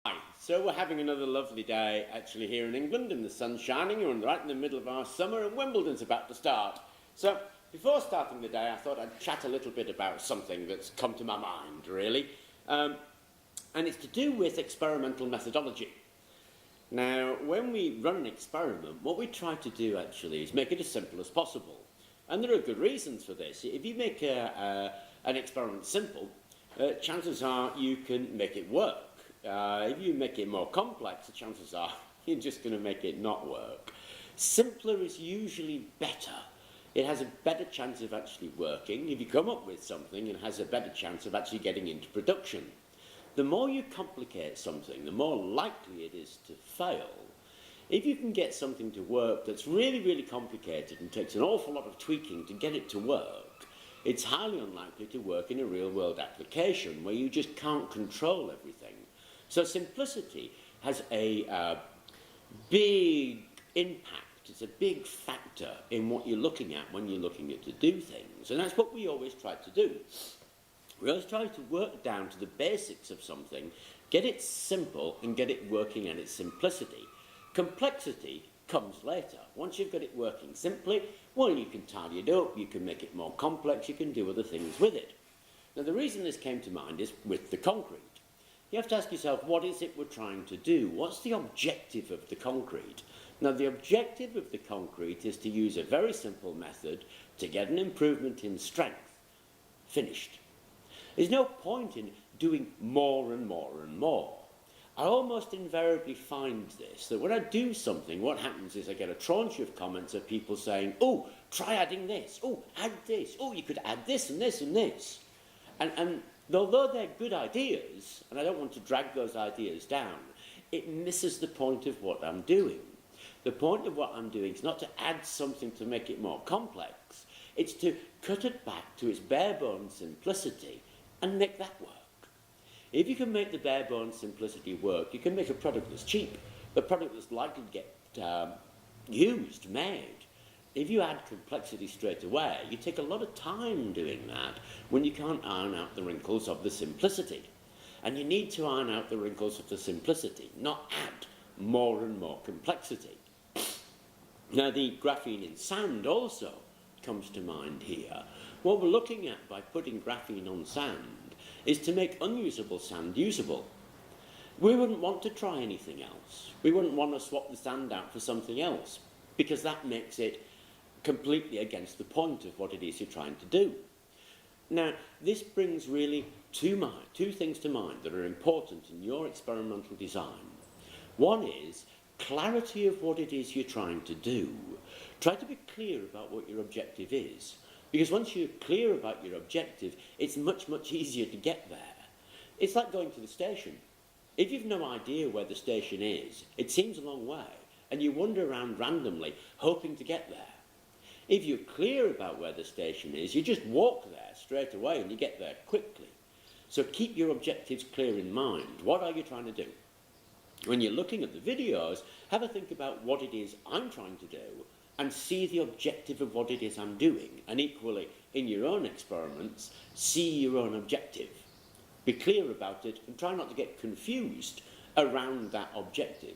Hi. So we're having another lovely day actually here in England, and the sun's shining. We're right in the middle of our summer, and Wimbledon's about to start. So before starting the day, I thought I'd chat a little bit about something that's come to my mind, really. And it's to do with experimental methodology. Now, when we run an experiment, what we try to do actually is make it as simple as possible. And there are good reasons for this. If you make an experiment simple, chances are you can make it work. If you make it more complex, the chances are you're just going to make it not work. Simpler is usually better. It has a better chance of actually working. If you come up with something, it has a better chance of actually getting into production. The more you complicate something, the more likely it is to fail. If you can get something to work that's really, really complicated and takes an awful lot of tweaking to get it to work, it's highly unlikely to work in a real-world application where you just can't control everything. So simplicity has a big impact. It's a big factor in what you're looking at when you're looking at to do things. And that's what we always try to do. We always try to work down to the basics of something, get it simple and get it working at its simplicity. Complexity comes later. Once you've got it working simply, well, you can tidy it up, you can make it more complex, you can do other things with it. Now, the reason this came to mind is with the concrete. You have to ask yourself, what is it we're trying to do? What's the objective of the concrete? Now, the objective of the concrete is to use a very simple method to get an improvement in strength. Finished. There's no point in doing more and more and more. I almost invariably find this, that when I do something, what happens is I get a tranche of comments of people saying, oh, try adding this, oh, add this, oh, you could add this and this and this. And although they're good ideas, and I don't want to drag those ideas down, it misses the point of what I'm doing. The point of what I'm doing is not to add something to make it more complex, it's to cut it back to its bare bones simplicity and make that work. If you can make the bare bones simplicity work, you can make a product that's cheap, a product that's likely to get used, made. If you add complexity straight away, you take a lot of time doing that when you can't iron out the wrinkles of the simplicity. And you need to iron out the wrinkles of the simplicity, not add more and more complexity. Now, the graphene in sand also comes to mind here. What we're looking at by putting graphene on sand is to make unusable sand usable. We wouldn't want to try anything else. We wouldn't want to swap the sand out for something else, because that makes it completely against the point of what it is you're trying to do. Now, this brings really two things to mind that are important in your experimental design. One is clarity of what it is you're trying to do. Try to be clear about what your objective is, because once you're clear about your objective, it's much, much easier to get there. It's like going to the station. If you've no idea where the station is, it seems a long way, and you wander around randomly, hoping to get there. If you're clear about where the station is, you just walk there straight away and you get there quickly. So keep your objectives clear in mind. What are you trying to do? When you're looking at the videos, have a think about what it is I'm trying to do and see the objective of what it is I'm doing. And equally, in your own experiments, see your own objective. Be clear about it and try not to get confused around that objective.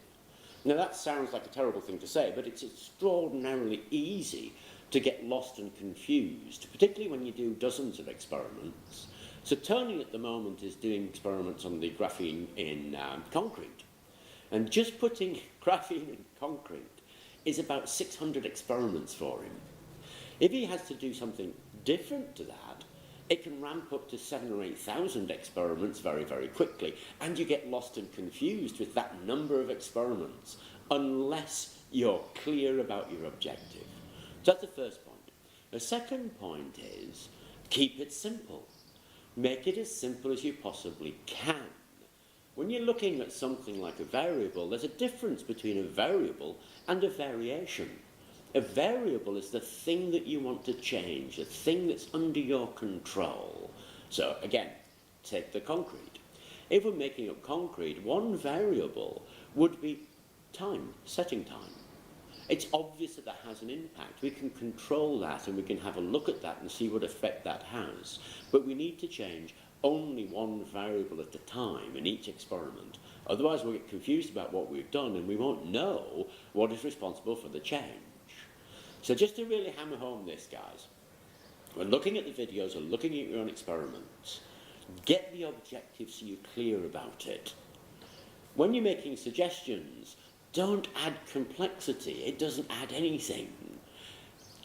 Now, that sounds like a terrible thing to say, but it's extraordinarily easy to get lost and confused, particularly when you do dozens of experiments. So Tony at the moment is doing experiments on the graphene in concrete. And just putting graphene in concrete is about 600 experiments for him. If he has to do something different to that, it can ramp up to 7,000 or 8,000 experiments very, very quickly, and you get lost and confused with that number of experiments unless you're clear about your objective. So that's the first point. The second point is keep it simple. Make it as simple as you possibly can. When you're looking at something like a variable, there's a difference between a variable and a variation. A variable is the thing that you want to change, the thing that's under your control. So again, take the concrete. If we're making up concrete, one variable would be time, setting time. It's obvious that has an impact. We can control that and we can have a look at that and see what effect that has. But we need to change only one variable at a time in each experiment. Otherwise we'll get confused about what we've done and we won't know what is responsible for the change. So just to really hammer home this, guys, when looking at the videos or looking at your own experiments, get the objective so you're clear about it. When you're making suggestions, don't add complexity. It doesn't add anything.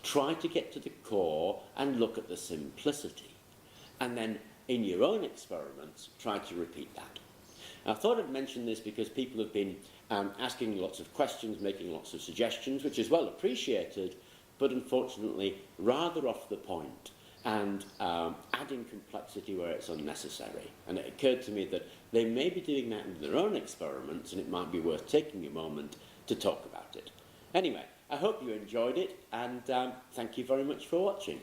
Try to get to the core and look at the simplicity. And then in your own experiments, try to repeat that. I thought I'd mention this because people have been asking lots of questions, making lots of suggestions, which is well appreciated, but unfortunately rather off the point and adding complexity where it's unnecessary. And it occurred to me that they may be doing that in their own experiments, and it might be worth taking a moment to talk about it. Anyway, I hope you enjoyed it, and thank you very much for watching.